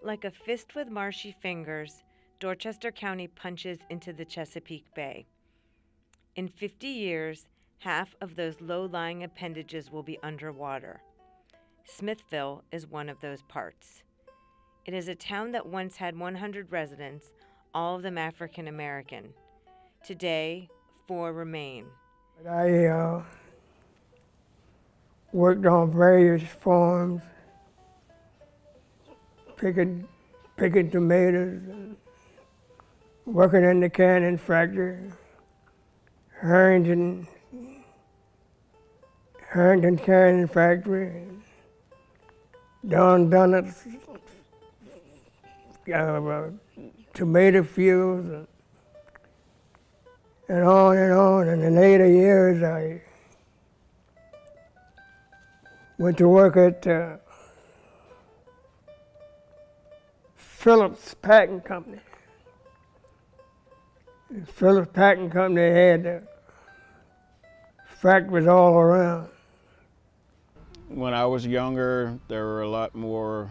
Like a fist with marshy fingers, Dorchester County punches into the Chesapeake Bay. In 50 years, half of those low-lying appendages will be underwater. Smithville is one of those parts. It is a town that once had 100 residents, all of them African American. Today, 4 remain. I worked on various farms, picking tomatoes, and working in the canning factory, Harrington canning factory, Don Donuts, tomato fields, and on and on. And in later years, I went to work at Phillips Packing Company. Phillips Packing Company had factories all around. When I was younger, there were a lot more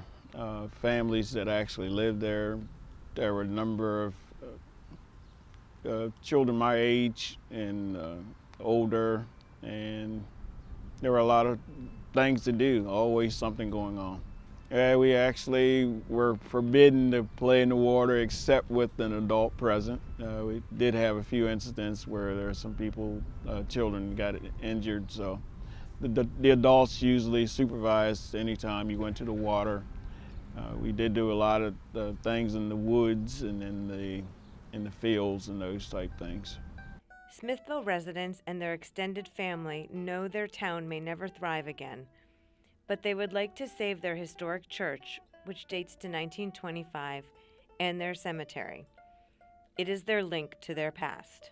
families that actually lived there. There were a number of children my age and older, and there were a lot of things to do, always something going on. We actually were forbidden to play in the water except with an adult present. We did have a few incidents where there were some people, children got injured, so the adults usually supervised anytime you went to the water. We did do a lot of things in the woods and in the fields and those type things. Smithville residents and their extended family know their town may never thrive again, but they would like to save their historic church, which dates to 1925, and their cemetery. It is their link to their past.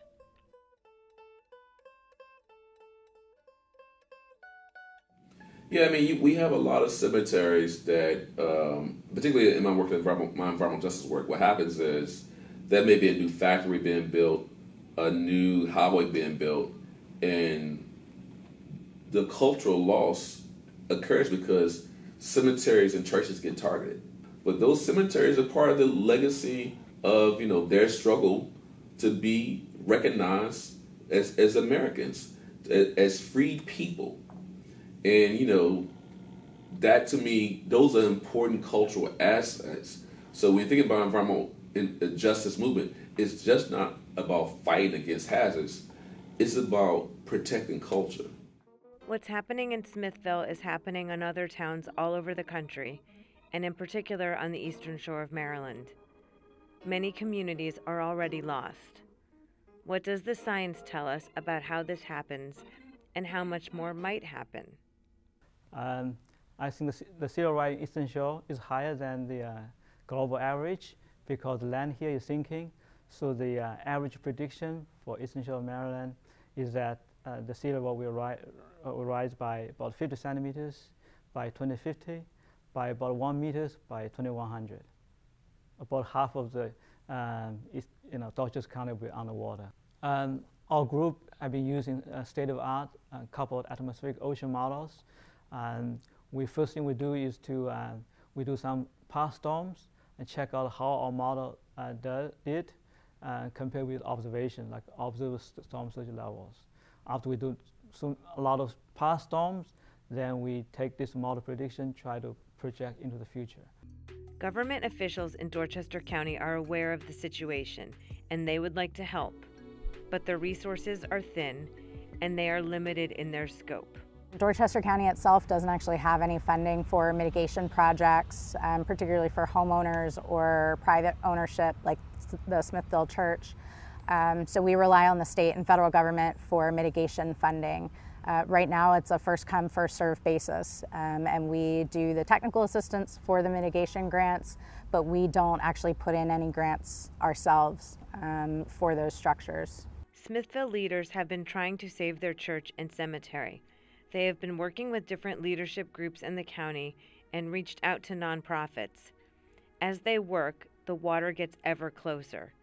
Yeah, I mean, we have a lot of cemeteries that, particularly in my work, my environmental justice work, what happens is there may be a new factory being built, a new highway being built, and the cultural loss occurs because cemeteries and churches get targeted. But those cemeteries are part of the legacy of, their struggle to be recognized as Americans, as freed people. And, that to me, those are important cultural assets. So when you think about environmental justice movement, it's just not about fighting against hazards. It's about protecting culture. What's happening in Smithville is happening in other towns all over the country, and in particular on the eastern shore of Maryland. Many communities are already lost. What does the science tell us about how this happens and how much more might happen? I think the sea level rise in eastern shore is higher than the global average because the land here is sinking. So the average prediction for eastern shore of Maryland is that the sea level will rise by about 50 centimeters by 2050, by about 1 meter by 2100. About half of the Dorchester County will be underwater. Our group have been using state-of-the-art coupled atmospheric ocean models. And first thing we do is we do some past storms and check out how our model did compared with observation, like observe storm surge levels. After we do a lot of past storms, then we take this model prediction, try to project into the future. Government officials in Dorchester County are aware of the situation, and they would like to help. But their resources are thin, and they are limited in their scope. Dorchester County itself doesn't actually have any funding for mitigation projects, particularly for homeowners or private ownership like the Smithville Church. So we rely on the state and federal government for mitigation funding. Right now it's a first come, first served basis, and we do the technical assistance for the mitigation grants, but we don't actually put in any grants ourselves for those structures. Smithville leaders have been trying to save their church and cemetery. They have been working with different leadership groups in the county and reached out to nonprofits. As they work, the water gets ever closer.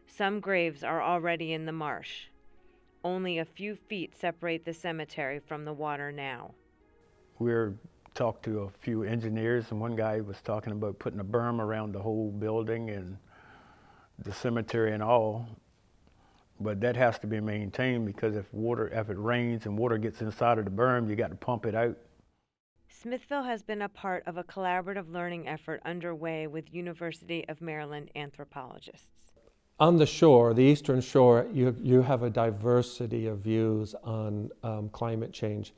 Some graves are already in the marsh. Only a few feet separate the cemetery from the water now. We're talked to a few engineers, and one guy was talking about putting a berm around the whole building and the cemetery and all. But that has to be maintained, because if it rains and water gets inside of the berm, you got to pump it out. Smithville has been a part of a collaborative learning effort underway with University of Maryland anthropologists. On the shore, the eastern shore, you have a diversity of views on climate change.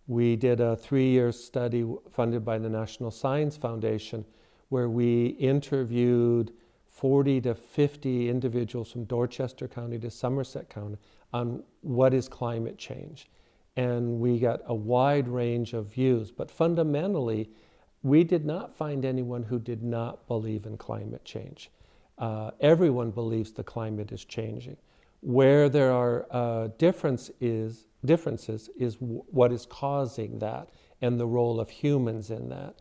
We did a 3-year study funded by the National Science Foundation where we interviewed 40 to 50 individuals from Dorchester County to Somerset County on what is climate change. And we got a wide range of views, but fundamentally, we did not find anyone who did not believe in climate change. Everyone believes the climate is changing. Where there are differences is what is causing that and the role of humans in that.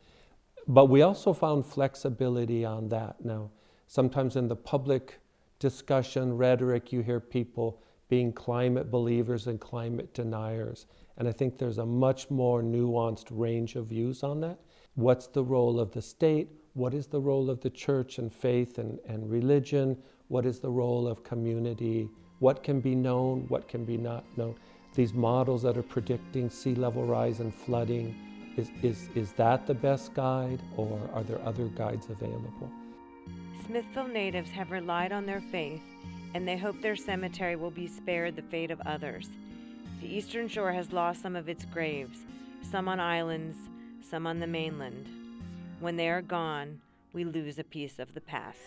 But we also found flexibility on that. Now, sometimes in the public discussion, rhetoric, you hear people being climate believers and climate deniers. And I think there's a much more nuanced range of views on that. What's the role of the state? What is the role of the church and faith and religion? What is the role of community? What can be known? What can be not known? These models that are predicting sea level rise and flooding, is that the best guide, or are there other guides available? Smithville natives have relied on their faith, and they hope their cemetery will be spared the fate of others. The Eastern Shore has lost some of its graves, some on islands, some on the mainland. When they are gone, we lose a piece of the past.